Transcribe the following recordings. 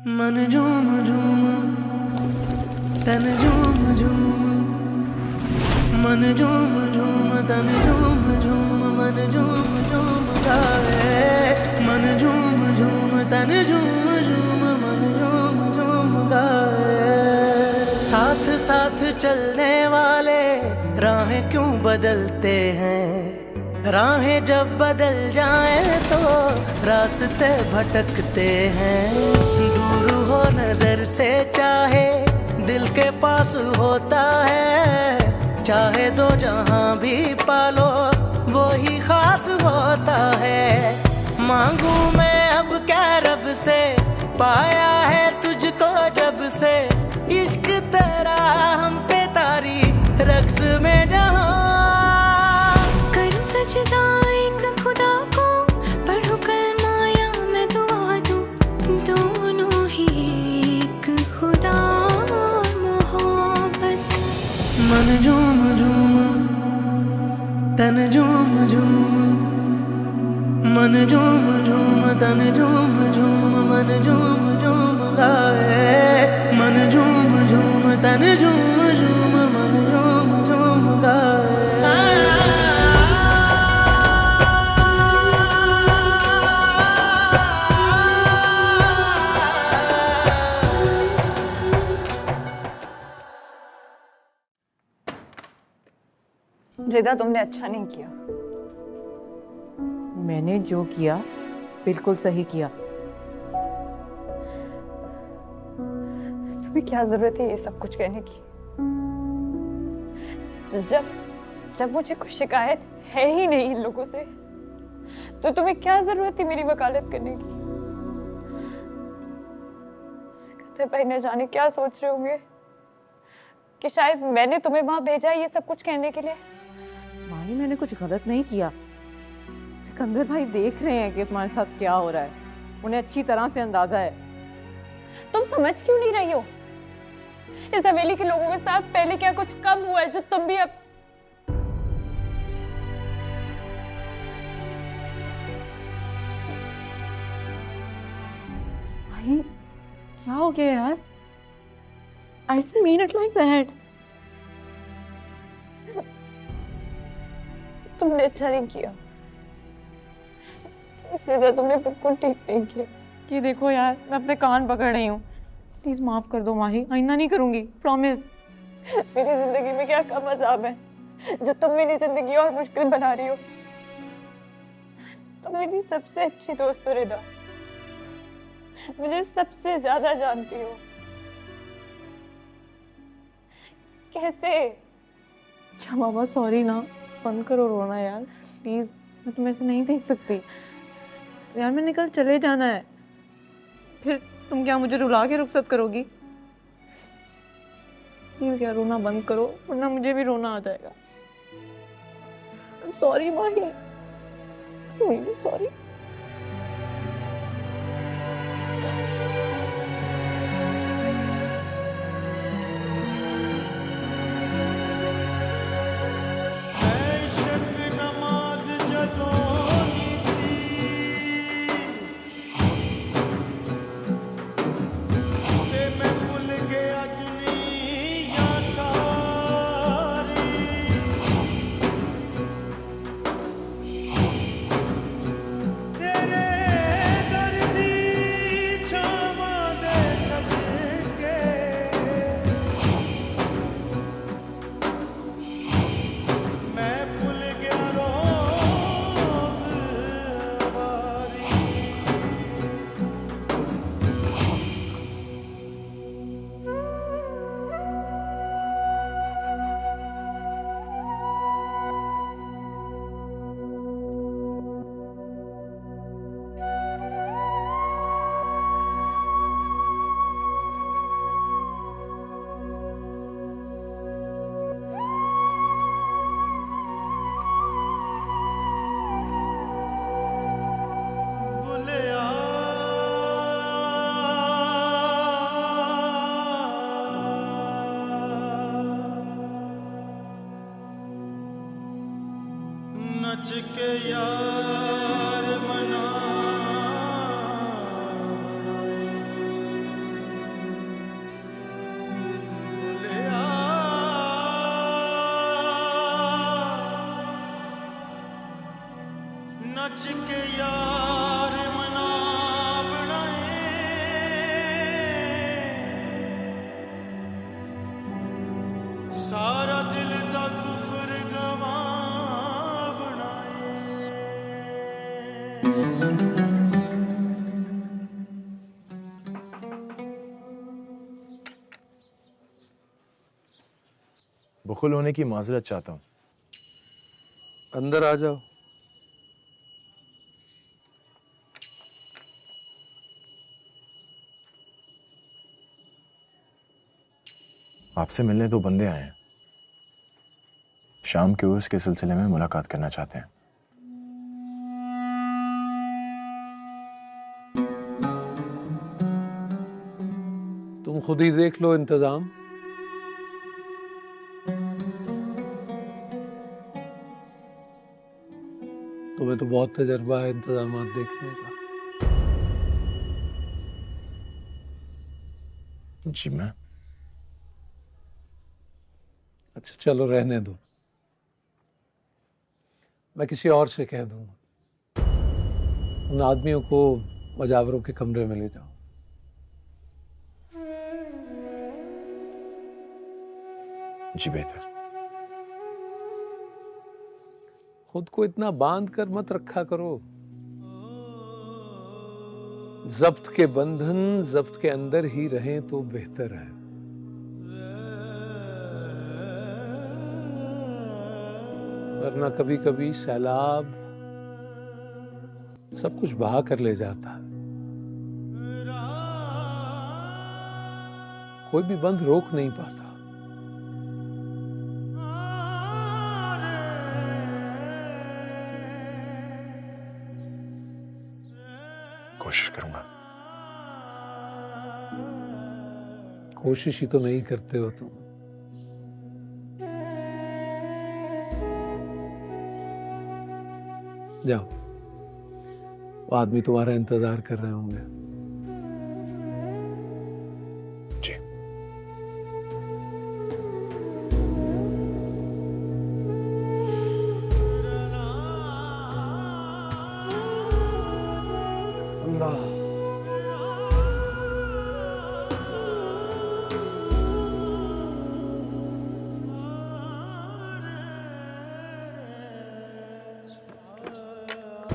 मन झूम झूम तन झूम झूम, मन झूम झूम तन झूम झूम, मन झूम झूम गाए। मन झूम झूम तन झूम झूम, मन झूम झूम गाए। साथ साथ चलने वाले राहें क्यों बदलते हैं, राहें जब बदल जाएं तो रास्ते भटकते हैं। दूर हो नजर से चाहे दिल के पास होता है, चाहे दो जहां भी पालो वो ही खास होता है। मांगू मैं अब क्या रब से, पाया है तुझको जब से, इश्क तेरा हम पे तारी रक्स में जहां। कर सजदा एक खुदा को, पढ़ो कलमा या मैं दुआ दूं, दोनों ही एक खुदा मोहब्बत। मन झूम झूम तन झूम झूम, मन झूम झूम तन झूम झूम, मन झूम झूम गाए। मन झूम झूम तन झूम झूम, मन झूम झूम गाए। रिदा, तुमने अच्छा नहीं किया। मैंने जो किया बिल्कुल सही किया। तुम्हें क्या जरूरत है ये सब कुछ कहने की? जब मुझे कोई शिकायत है ही नहीं इन लोगों से, तो तुम्हें क्या जरूरत थी मेरी वकालत करने की? सिकंदर भाई न जाने क्या सोच रहे होंगे कि शायद मैंने तुम्हें वहां भेजा है ये सब कुछ कहने के लिए। माही, मैंने कुछ गलत नहीं किया। सिकंदर भाई देख रहे हैं कि तुम्हारे साथ क्या हो रहा है, उन्हें अच्छी तरह से अंदाजा है। तुम समझ क्यों नहीं रही हो? इस हवेली के लोगों के साथ पहले क्या कुछ कम हुआ है जो तुम भी अब भाई क्या हो गया यार? I didn't mean it like that. तुमने अच्छा नहीं किया। रिदा, तुमने बिल्कुल ठीक नहीं किया। कि देखो यार, मैं अपने कान पकड़ रही हूँ। प्लीज माफ कर दो माही, आइंदा नहीं करूंगी, प्रॉमिस। मेरी जिंदगी में क्या कम अज़ाब है जो तुम मेरी जिंदगी और मुश्किल बना रही हो। तुम मेरी सबसे अच्छी दोस्त हो रिदा, मुझे सबसे ज्यादा जानती हो। कैसे? अच्छा बाबा, सॉरी ना, बंद करो रोना यार प्लीज। मैं तुम्हें ऐसे नहीं देख सकती यार, मैंने कल चले जाना है, फिर तुम क्या मुझे रुला के रुखसत करोगी? प्लीज यार रोना बंद करो, वरना मुझे भी रोना आ जाएगा। सॉरी माही, सॉरी। नच के यार मना नच के यार मनावना सारा दिल दा कुफर गवावना बुखल होने की माजरत चाहता हूँ। अंदर आ जाओ। आपसे मिलने दो बंदे आए हैं, शाम के उर्स के सिलसिले में मुलाकात करना चाहते हैं। तुम खुद ही देख लो इंतजाम। तुम्हें तो बहुत तजर्बा है इंतजामात देखने का। जी मैं। अच्छा चलो रहने दो, मैं किसी और से कह दूंगा। उन आदमियों को मजावरों के कमरे में ले जाओ। जी बेहतर। खुद को इतना बांध कर मत रखा करो। जब्त के बंधन जब्त के अंदर ही रहें तो बेहतर है। वरना कभी कभी सैलाब सब कुछ बहा कर ले जाता है। कोई भी बंध रोक नहीं पाता। कोशिश करूंगा। कोशिश ही तो नहीं करते हो तुम। जाओ, वो आदमी तुम्हारा इंतजार कर रहे होंगे। जी। अल्लाह।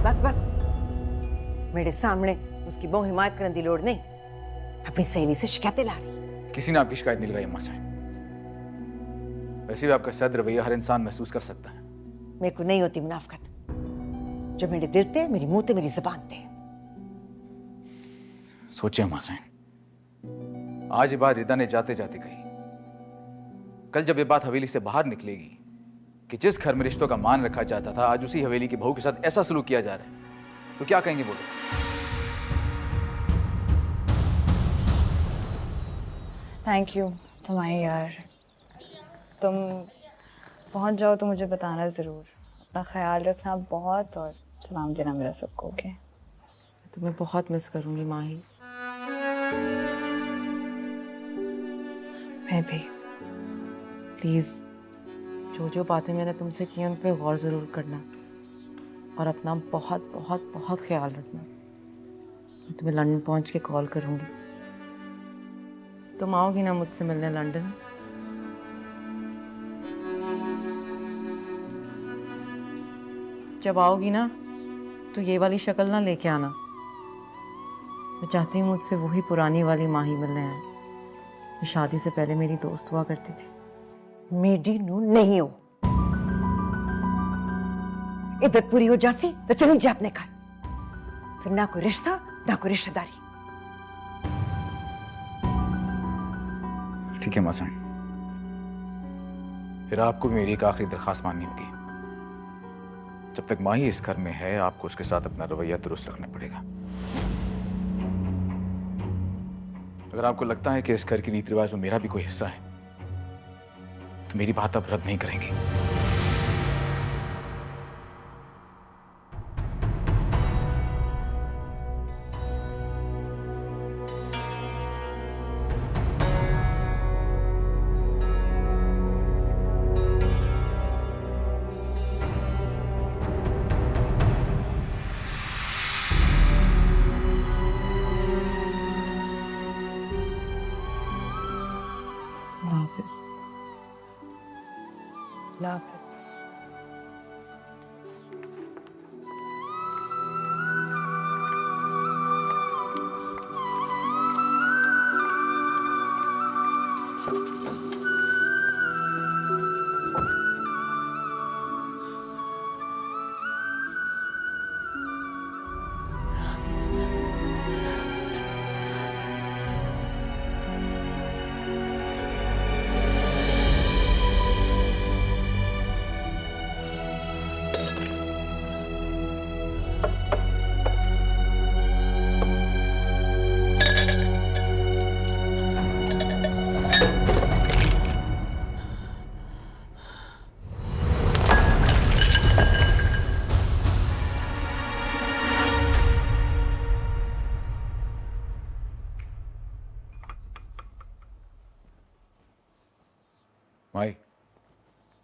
बस बस मेरे सामने उसकी बहु हिमायत करने की लोड़ नहीं। अपनी सहेली से शिकायतें ला रही। किसी ने आपकी शिकायत नहीं लगाई अम्मा साहब। वैसे भी आपका सद रवैया हर इंसान महसूस कर सकता है। मेरे को नहीं होती मुनाफकत। जो मेरे दिल थे, मेरी मुंह थे, मेरी जबान थे। सोचिए अम्मा साहब, आज ये बात रिदा ने जाते जाते कही। कल जब ये बात हवेली से बाहर निकलेगी कि जिस घर में रिश्तों का मान रखा जाता था, आज उसी हवेली की बहू के साथ ऐसा सलूक किया जा रहा है, तो क्या कहेंगे बोलो? थैंक यू तुम्हारी यार। तुम पहुंच जाओ तो मुझे बताना ज़रूर। अपना ख्याल रखना बहुत, और सलाम देना मेरा सबको। ओके? तुम्हें बहुत मिस करूंगी माही। मैं भी। प्लीज़ जो जो बातें मैंने तुमसे की उन पे गौर ज़रूर करना, और अपना बहुत बहुत बहुत ख्याल रखना। मैं तुम्हें लंदन पहुंच के कॉल करूंगी। तुम आओगी ना मुझसे मिलने लंदन? जब आओगी ना तो ये वाली शक्ल ना लेके आना। मैं चाहती हूँ मुझसे वही पुरानी वाली माही मिलने आए जो शादी से पहले मेरी दोस्त हुआ करती थी। मेरी नू नहीं हो। इद्दत पूरी हो जासी तो चली जा अपने घर। फिर ना कोई रिश्ता ना कोई रिश्तेदारी। ठीक है अम्मा साहब, फिर आपको भी मेरी एक आखिरी दरखास्त माननी होगी। जब तक माही इस घर में है, आपको उसके साथ अपना रवैया दुरुस्त रखना पड़ेगा। अगर आपको लगता है कि इस घर की रीति रिवाज में मेरा भी कोई हिस्सा है, तो मेरी बात आप रद्द नहीं करेंगे।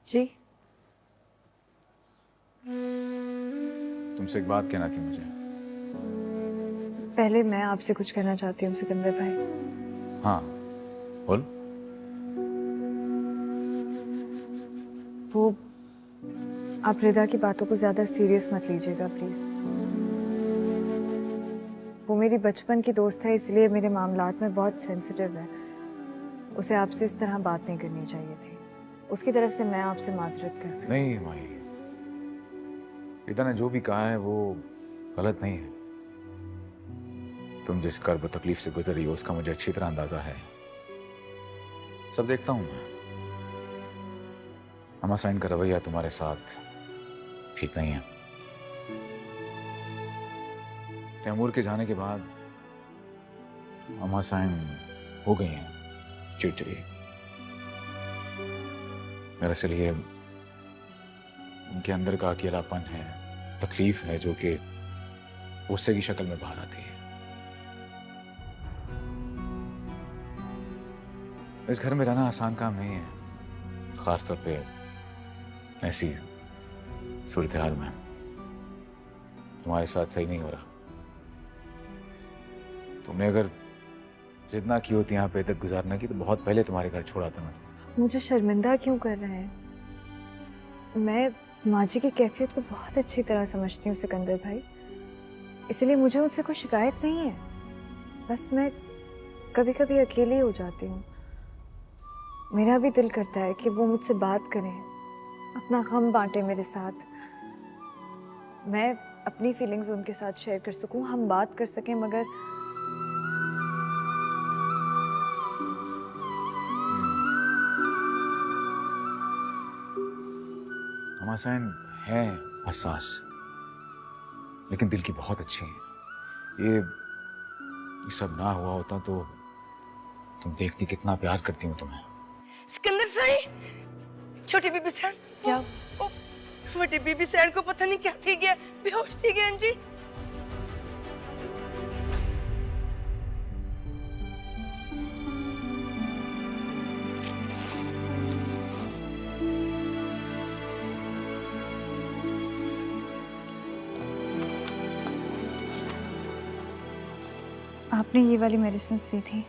जी। तुमसे एक बात कहना थी मुझे। पहले मैं आपसे कुछ कहना चाहती हूँ सिकंदर भाई। हाँ बोल। वो आप रिदा की बातों को ज्यादा सीरियस मत लीजिएगा प्लीज। वो मेरी बचपन की दोस्त है, इसलिए मेरे मामलात में बहुत सेंसिटिव है। उसे आपसे इस तरह बात नहीं करनी चाहिए थी। उसकी तरफ से मैं आपसे माजरत करती हूँ। नहीं माही, रिदा ने जो भी कहा है वो गलत नहीं है। तुम जिस कर्ब तकलीफ से गुजर रही हो उसका मुझे अच्छी तरह अंदाजा है। सब देखता हूं मैं। अम्मा साइन का रवैया तुम्हारे साथ ठीक नहीं है। तैमूर के जाने के बाद अम्मा साइन हो गई हैं चिड़चिड़ी। दरअसल ये उनके अंदर का अकेलापन है, तकलीफ है जो कि गुस्से की शक्ल में बाहर आती है। इस घर में रहना आसान काम नहीं है, खासतौर पे ऐसी सूरत हाल में। तुम्हारे साथ सही नहीं हो रहा। तुमने अगर जिद ना की होती यहाँ पे इद्दत गुजारने की तो बहुत पहले तुम्हारे घर छोड़ा था मैं। मुझे शर्मिंदा क्यों कर रहे हैं? मैं माजी की कैफियत को बहुत अच्छी तरह समझती हूँ सिकंदर भाई, इसलिए मुझे उनसे कोई शिकायत नहीं है। बस मैं कभी कभी अकेली हो जाती हूँ। मेरा भी दिल करता है कि वो मुझसे बात करें, अपना गम बांटे मेरे साथ, मैं अपनी फीलिंग्स उनके साथ शेयर कर सकूं, हम बात कर सकें। मगर अम्मा साइन है हसास, लेकिन दिल की बहुत अच्छी है। ये सब ना हुआ होता तो तुम देखती कितना प्यार करती हूँ तुम्हें। सिकंदर साई, छोटी बीबी सैन क्या? बड़ी बीबी सैन को पता नहीं क्या थी गया, बेहोश थी गया जी। आपने ये वाली मेडिसिन दी थी।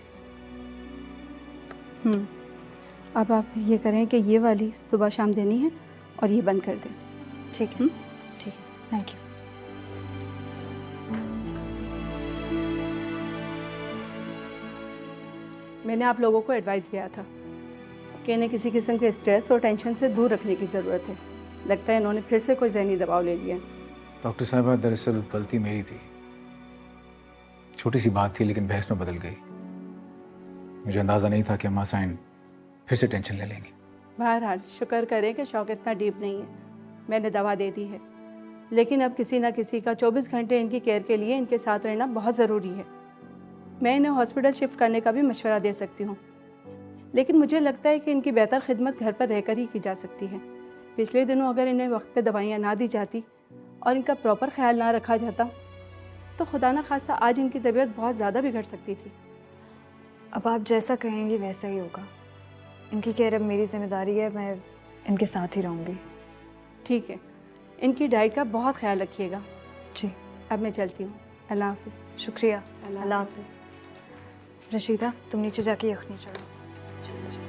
अब आप ये करें कि ये वाली सुबह शाम देनी है और ये बंद कर दें। ठीक है, ठीक है, थैंक यू। मैंने आप लोगों को एडवाइस दिया था कि इन्हें किसी किस्म के स्ट्रेस और टेंशन से दूर रखने की ज़रूरत है। लगता है इन्होंने फिर से कोई जहनी दबाव ले लिया। डॉक्टर साहबा, दरअसल गलती मेरी थी। छोटी सी बात थी लेकिन बहस में बदल गई। मुझे अंदाज़ा नहीं था कि अम्मा साइन फिर से टेंशन ले लेंगी। बहरहाल शुक्र करें कि शौक इतना डीप नहीं है। मैंने दवा दे दी है, लेकिन अब किसी ना किसी का 24 घंटे इनकी केयर के लिए इनके साथ रहना बहुत ज़रूरी है। मैं इन्हें हॉस्पिटल शिफ्ट करने का भी मशवरा दे सकती हूँ, लेकिन मुझे लगता है कि इनकी बेहतर खिदमत घर पर रहकर ही की जा सकती है। पिछले दिनों अगर इन्हें वक्त पे दवाइयाँ ना दी जाती और इनका प्रॉपर ख्याल ना रखा जाता तो खुदा ना खास्ता आज इनकी तबीयत बहुत ज़्यादा बिगड़ सकती थी। अब आप जैसा कहेंगी वैसा ही होगा। इनकी केयर अब मेरी जिम्मेदारी है, मैं इनके साथ ही रहूँगी। ठीक है, इनकी डाइट का बहुत ख्याल रखिएगा। जी, अब मैं चलती हूँ। अल्लाह हाफिज़। शुक्रिया। अल्लाह हाफिज़। रशीदा, तुम नीचे जाके यखनी चढ़ो। चलो।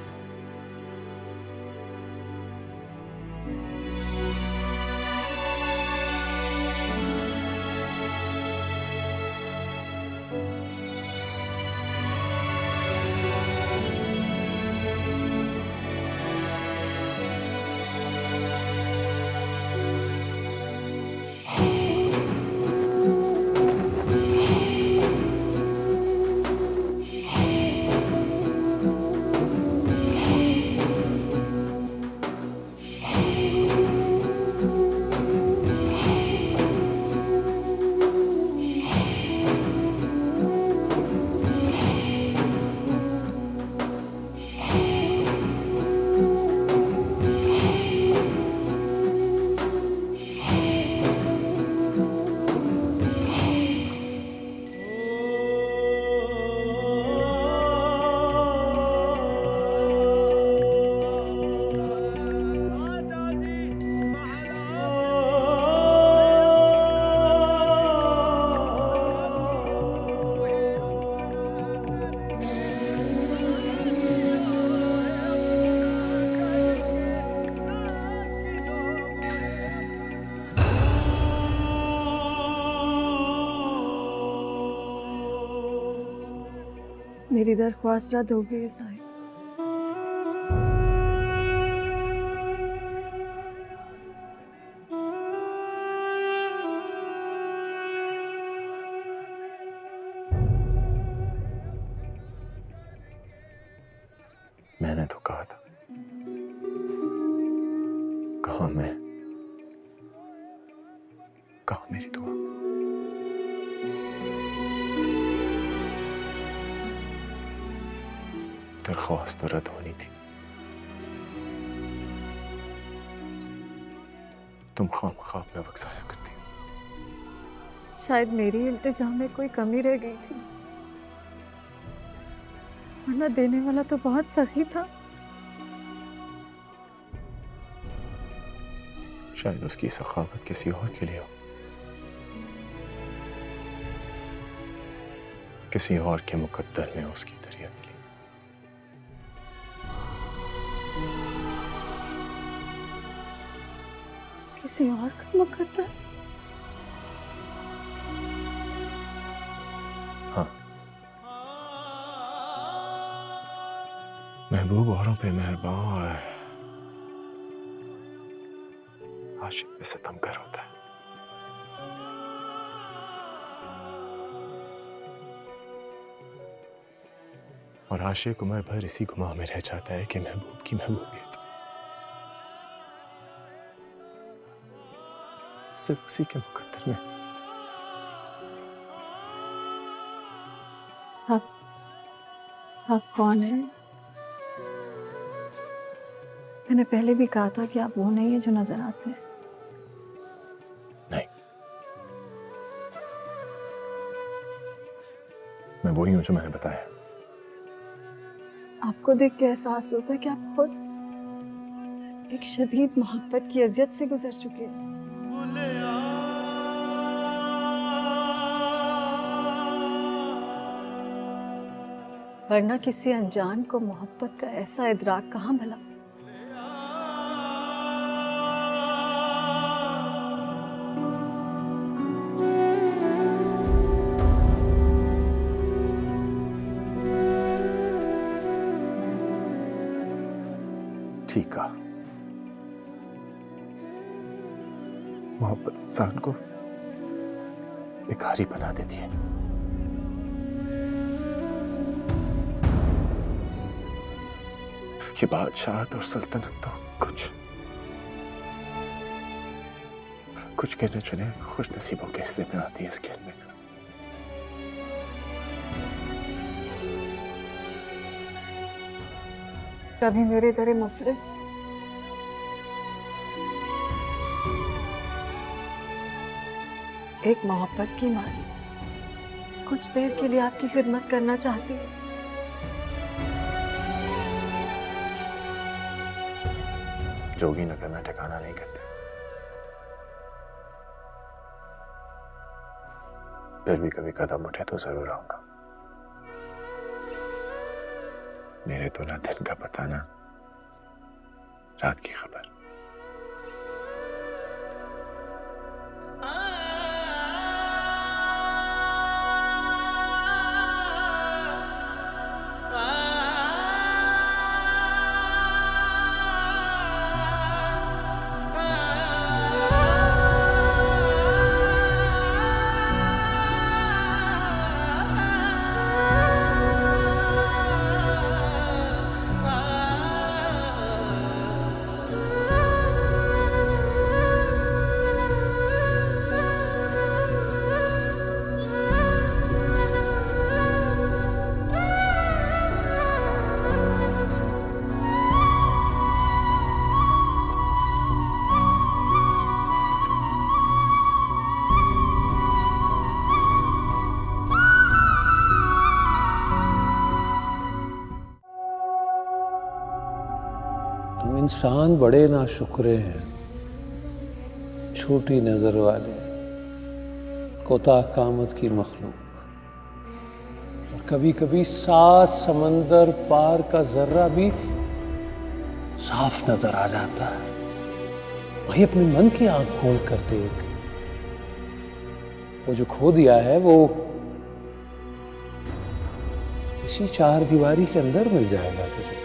मेरी दरख्वास्त रद्द हो गई है साहिब। मैंने तो कहा था, कहा मैं, कहा मेरी दुआ। दरख्वास्त तो रद्द होनी थी, तुम खामखा अपना वक्त ज़ाया करती। शायद मेरी इल्तिजा में कोई कमी रह गई थी, वरना देने वाला तो बहुत सखी था। शायद उसकी सखावत किसी और के लिए हो, किसी और के मुकद्दर में उसकी दरिया मिली। किसी और का मुकद्दर? हाँ, महबूब औरों पे मेहरबान और आशिक पे सितमगर होता है। और आशिक उम्र भर इसी गुमाह में रह जाता है कि महबूब की महबूबियत सिर्फ उसी के मुकद्दर में। आप कौन हैं? मैंने पहले भी कहा था कि आप वो नहीं है जो नजर आते हैं। नहीं, मैं वही हूं जो मैंने बताया। आपको देख के एहसास होता है कि आप खुद एक शदीद मोहब्बत की अजियत से गुजर चुके हैं। वरना किसी अनजान को मोहब्बत का ऐसा इदराक कहाँ भला। ठीक है, मोहब्बत इंसान को भिखारी बना देती है। ये बादशाहत और सल्तनत तो कुछ कहने चुने खुश नसीबों के हिस्से में आती है इस खेल में। तभी मेरे दरे मुफलिस एक मोहब्बत की माली कुछ देर के लिए आपकी खिदमत करना चाहती है। जोगी नगर में ठिकाना नहीं करते, फिर भी कभी कदम उठे तो जरूर आऊंगा। मेरे तो ना दिन का पता ना रात की खबर। इंसान बड़े नाशुक्रे हैं, छोटी नजर वाले, कोताह कामत की मखलूक। और कभी कभी 7 समंदर पार का जर्रा भी साफ नजर आ जाता है। वही अपने मन की आंख खोल कर देख, वो जो खो दिया है वो इसी चार दीवारी के अंदर मिल जाएगा तुझे।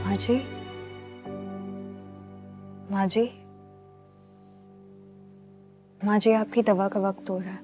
माँ जी, माँ जी, माँ जी, आपकी दवा का वक्त हो रहा है।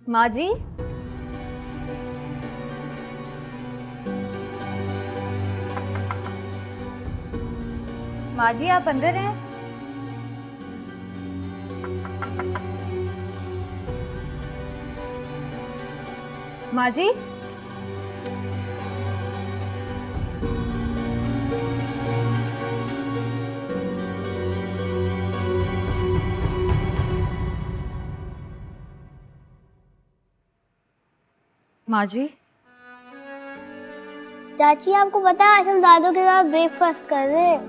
माँ जी, माँ जी आप अंदर हैं? माँ जी, माँ जी, चाची आपको पता है आज हम दादू के साथ ब्रेकफास्ट कर रहे हैं।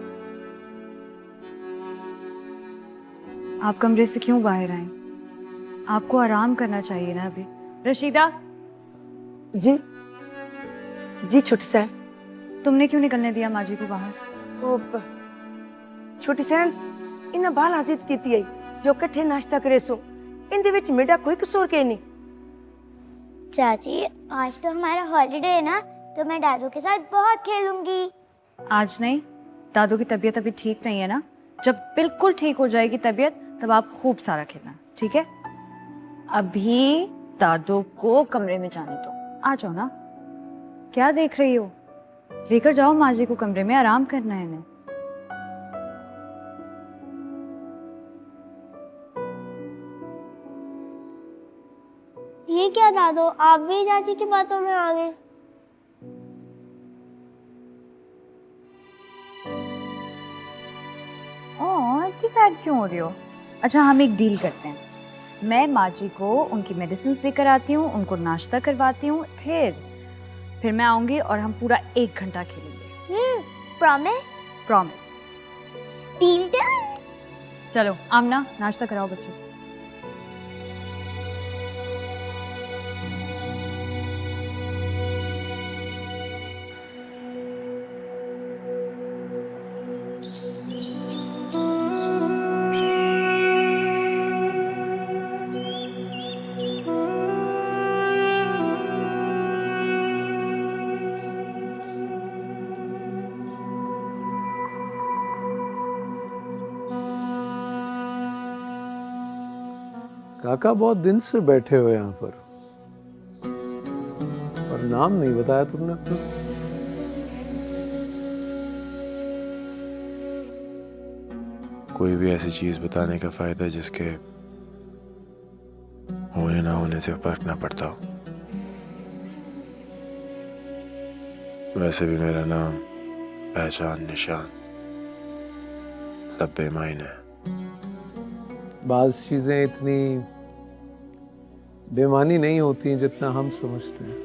आप कमरे से क्यों बाहर आए? आपको आराम करना चाहिए ना अभी। रशीदा, जी जी छोटी सैन। तुमने क्यों निकलने दिया माँ जी को बाहर? छोटी सैन इन्हें बाल हाजिर की आई जो कट्ठे नाश्ता करे सो इंदे विच मेरा कोई कसूर के नहीं। चाची आज तो हमारा हॉलीडे है ना, तो मैं दादू के साथ बहुत खेलूंगी। आज नहीं, दादू की तबीयत अभी ठीक नहीं है ना। जब बिल्कुल ठीक हो जाएगी तबीयत तब आप खूब सारा खेलना, ठीक है? अभी दादू को कमरे में जाने दो। आ जाओ ना, क्या देख रही हो? लेकर जाओ माँ जी को कमरे में, आराम करना है इन्हें। ये क्या दादू, आप भी चाची की बातों में आ गए? इतनी सैड क्यों हो रही हो? अच्छा, हम एक डील करते हैं। मैं माँ जी को उनकी मेडिसिन देकर आती हूँ, उनको नाश्ता करवाती हूँ, फिर मैं आऊंगी और हम पूरा 1 घंटा खेलेंगे। प्रॉमिस? प्रॉमिस। Deal done. चलो आमना, नाश्ता कराओ बच्चों। काका बहुत दिन से बैठे हो यहाँ पर, और नाम नहीं बताया तुमने अपना। कोई भी ऐसी चीज बताने का फायदा जिसके होने ना होने से फर्क ना पड़ता हो। वैसे भी मेरा नाम, पहचान, निशान सब बेमायने है। बाज़ चीजें इतनी बेमानी नहीं होती जितना हम समझते हैं।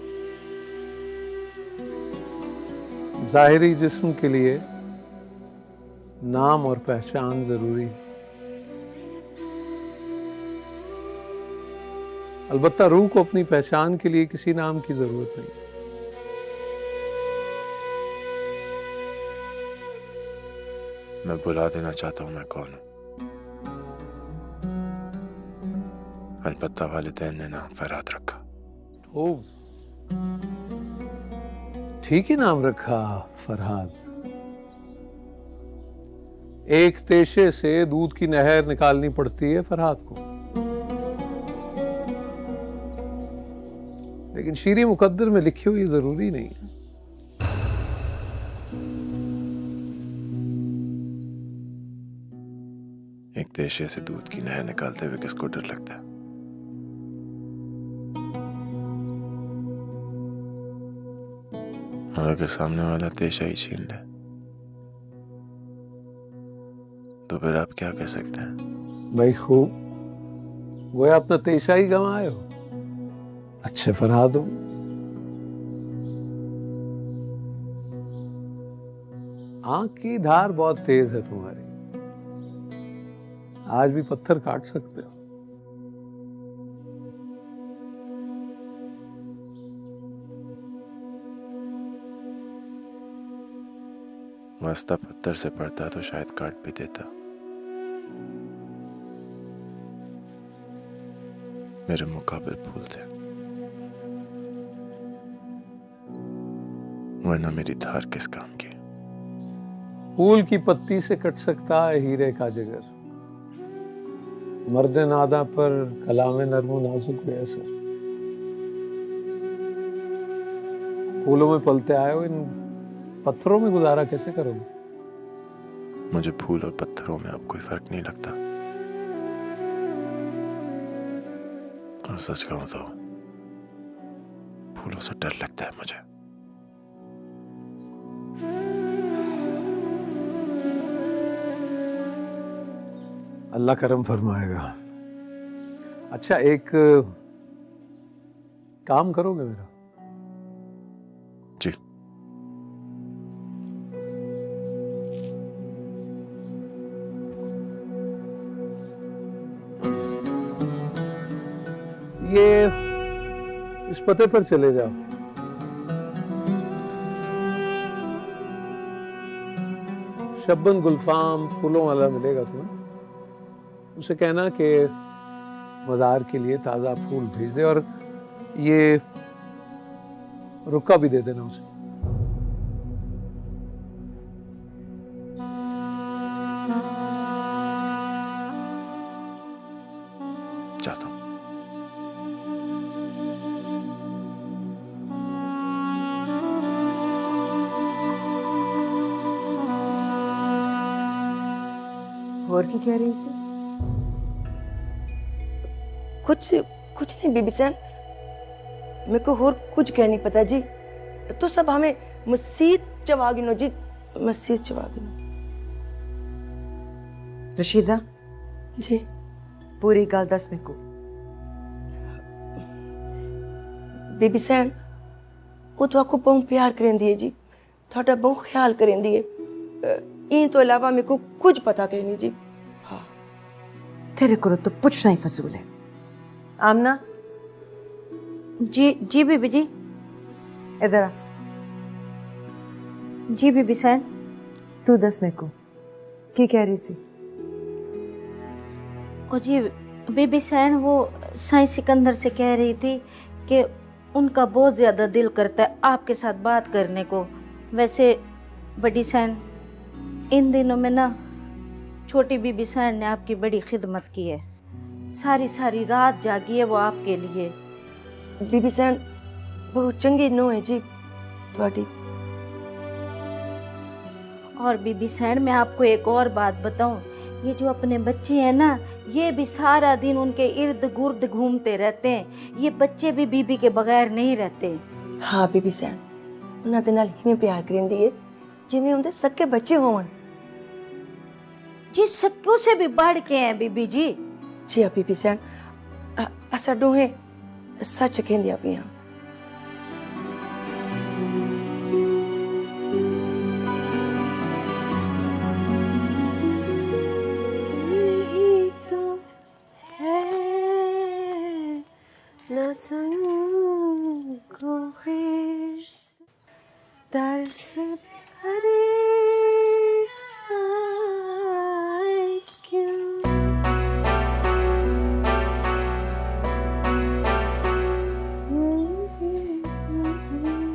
जाहिरी जिस्म के लिए नाम और पहचान जरूरी है, अलबत्ता रूह को अपनी पहचान के लिए किसी नाम की जरूरत नहीं। मैं बुला देना चाहता हूं मैं कौन हूं। अलबत्ता वालिदैन ने नाम फरहाद रखा। ओ, ठीक ही नाम रखा, फरहाद। एक तेशे से दूध की नहर निकालनी पड़ती है फरहाद को, लेकिन शीरी मुकद्दर में लिखी हुई जरूरी नहीं है। एक तेशे से दूध की नहर निकालते हुए किसको डर लगता है? और अगर सामने वाला तेशा ही छीन ले तो फिर आप क्या कर सकते हैं? भाई खूब, वो अपना तेशा ही गंवाए हो। अच्छे फरहाद हो। आंख की धार बहुत तेज है तुम्हारी, आज भी पत्थर काट सकते हो। वास्ता पत्थर से पड़ता तो शायद काट भी देता। मेरे मुकाबिल फूल थे, वरना मेरी धार किस काम की? फूल की पत्ती से कट सकता है हीरे का जिगर, मर्द नादा पर कलाम नर्म नाजुक बेअसर। फूलों में पलते आए हो, इन पत्थरों में गुजारा कैसे करोगे? मुझे फूल और पत्थरों में अब कोई फर्क नहीं लगता। और सच कहूं तो फूलों से डर लगता है मुझे। अल्लाह करम फरमाएगा। अच्छा, एक काम करोगे मेरा? जी। ये इस पते पर चले जाओ। शब्बन गुलफाम फूलों वाला मिलेगा तुम्हें। उसे कहना कि मज़ार के लिए ताज़ा फूल भेज दे, और ये रुक्का भी दे देना उसे। जाता हूं। और की कह रही सी? कुछ कुछ नहीं बीबी जान, मेरे को और कुछ कह नहीं पता जी। तो सब हमें मस्जिद चवागिनो जी, मस्जिद चवागिनो। रशीदा जी पूरी गल दस मेरे को। बीबी सैन वो तो आपको बहुत प्यार करेंदी है जी, थोड़ा बहुत ख्याल करेंदी है। इन तो अलावा मेरे को कुछ पता कह नहीं जी। हाँ तेरे को तो पूछना ही फजूल है। आमना जी जी बीबी जी। इधर आ। जी बीबी सैन। तू दस मेरे को की कह रही सी? ओ जी बीबी सैन वो साईं सिकंदर से कह रही थी कि उनका बहुत ज़्यादा दिल करता है आपके साथ बात करने को। वैसे बड़ी सैन इन दिनों में ना छोटी बीबी सैन ने आपकी बड़ी खिदमत की है, सारी सारी रात जागी है वो आपके लिए। बीबी सैन बहुत चंगी नो है जी थोड़ी। और बीबी सैन मैं आपको एक और बात बताऊं, ये जो अपने बच्चे हैं ना, ये भी सारा दिन उनके इर्द गिर्द घूमते रहते हैं। ये बच्चे भी बीबी के बगैर नहीं रहते। हाँ बीबी सैन उन्होंने नाल हिमें प्यार करेंदी है जिवें उनके सक्के बच्चे होवन। जी सक्कों से भी बढ़ के हैं बीबी जी। जी हाँ बीबी सैन असा डोहे सच कहंदियां पियां।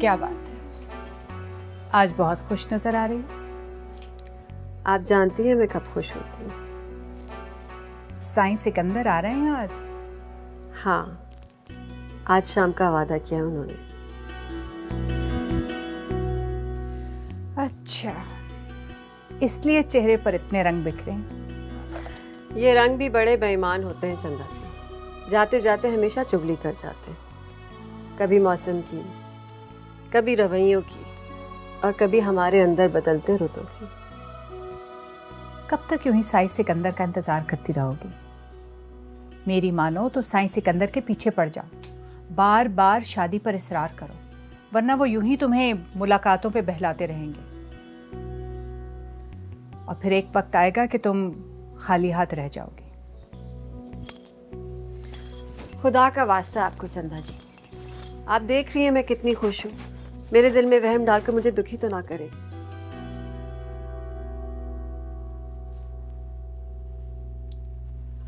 क्या बात है, आज बहुत खुश नजर आ रही है। आप जानती हैं मैं कब खुश होती हूँ। साईं सिकंदर आ रहे हैं आज? हाँ, आज शाम का वादा किया उन्होंने। अच्छा, इसलिए चेहरे पर इतने रंग बिखरे हैं। ये रंग भी बड़े बेईमान होते हैं चंदा जी, जाते जाते हमेशा चुगली कर जाते हैं। कभी मौसम की, कभी रवैयों की, और कभी हमारे अंदर बदलते रुतों की। कब तक यूं ही साईं सिकंदर का इंतजार करती रहोगी? मेरी मानो तो साईं सिकंदर के पीछे पड़ जाओ, बार बार शादी पर इसरार करो, वरना वो यूं ही तुम्हें मुलाकातों पे बहलाते रहेंगे। और फिर एक वक्त आएगा कि तुम खाली हाथ रह जाओगी। खुदा का वास्ता आपको चंदा जी, आप देख रही हैं मैं कितनी खुश हूँ। मेरे दिल में वहम डालकर मुझे दुखी तो ना करें।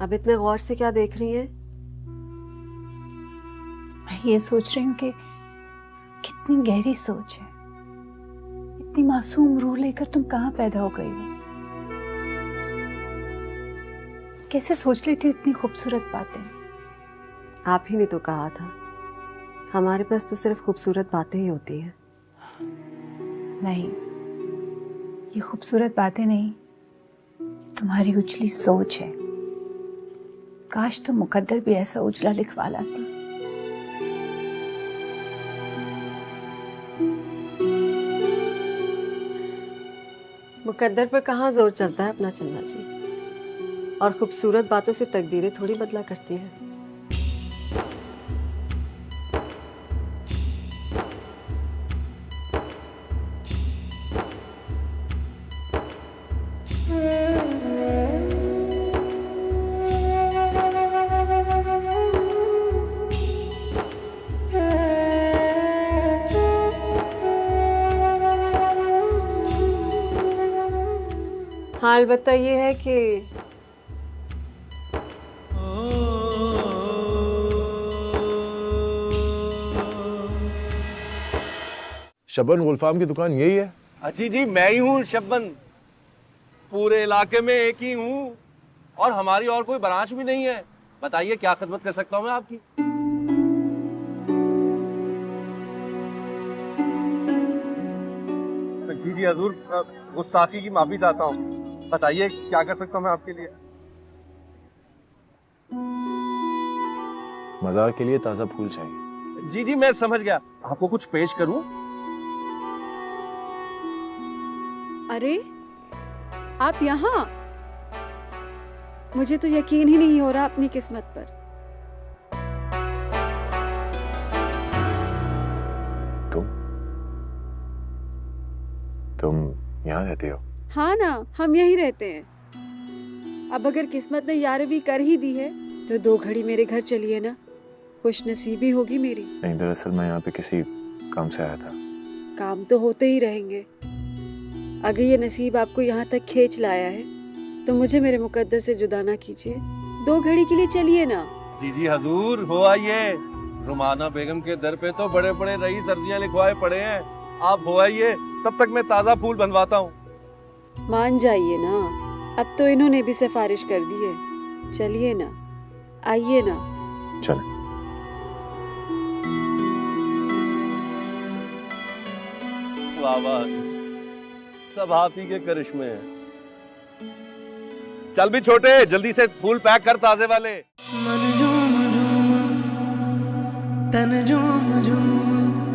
अब इतने गौर से क्या देख रही हैं? मैं ये सोच रही हूँ कि कितनी गहरी सोच है। इतनी मासूम रूह लेकर तुम कहाँ पैदा हो गई हो? कैसे सोच लेती हो इतनी खूबसूरत बातें? आप ही ने तो कहा था, हमारे पास तो सिर्फ खूबसूरत बातें ही होती हैं। नहीं, ये खूबसूरत बातें नहीं, तुम्हारी उजली सोच है। काश तुम मुकद्दर भी ऐसा उजला लिखवा लाती। मुकद्दर पर कहाँ जोर चलता है अपना चंदा जी, और खूबसूरत बातों से तकदीरें थोड़ी बदला करती हैं। हाँ, अलबत्ता ये है कि शबन गुलफाम की दुकान यही है? अजी जी, मैं ही हूँ शबन। पूरे इलाके में एक ही हूँ और हमारी और कोई ब्रांच भी नहीं है। बताइए क्या खिदमत कर सकता हूँ मैं आपकी? जी जी हजूर, गुस्ताखी की माफी चाहता हूँ। बताइए क्या कर सकता हूँ मैं आपके लिए? मज़ार के लिए ताज़ा फूल चाहिए। जी जी मैं समझ गया। आपको कुछ पेश करूँ? अरे आप यहाँ? मुझे तो यकीन ही नहीं हो रहा अपनी किस्मत पर। तुम यहाँ रहती हो? हाँ ना, हम यहीं रहते हैं। अब अगर किस्मत ने यारवी कर ही दी है तो 2 घड़ी मेरे घर चलिए ना, खुश नसीबी होगी मेरी। नहीं, दरअसल मैं यहाँ पे किसी काम से आया था। काम तो होते ही रहेंगे। अगर ये नसीब आपको यहाँ तक खींच लाया है तो मुझे मेरे मुकद्दर से जुदा ना कीजिए। 2 घड़ी के लिए चलिए ना। जी जी हजूर, हो आइए। रुमाना बेगम के दर पे तो बड़े बड़े रईस अर्जियां लिखवाए पड़े हैं। आप हो आइए, तब तक मैं ताज़ा फूल बनवाता हूँ। मान जाइए ना, अब तो इन्होंने भी सिफारिश कर दी है। चलिए ना, आइए ना। चल। वाह वाह, सब आप ही के करिश्मे हैं। चल भी छोटे, जल्दी से फूल पैक कर ताजे वाले। मन झूम झूम, तन झूम झूम,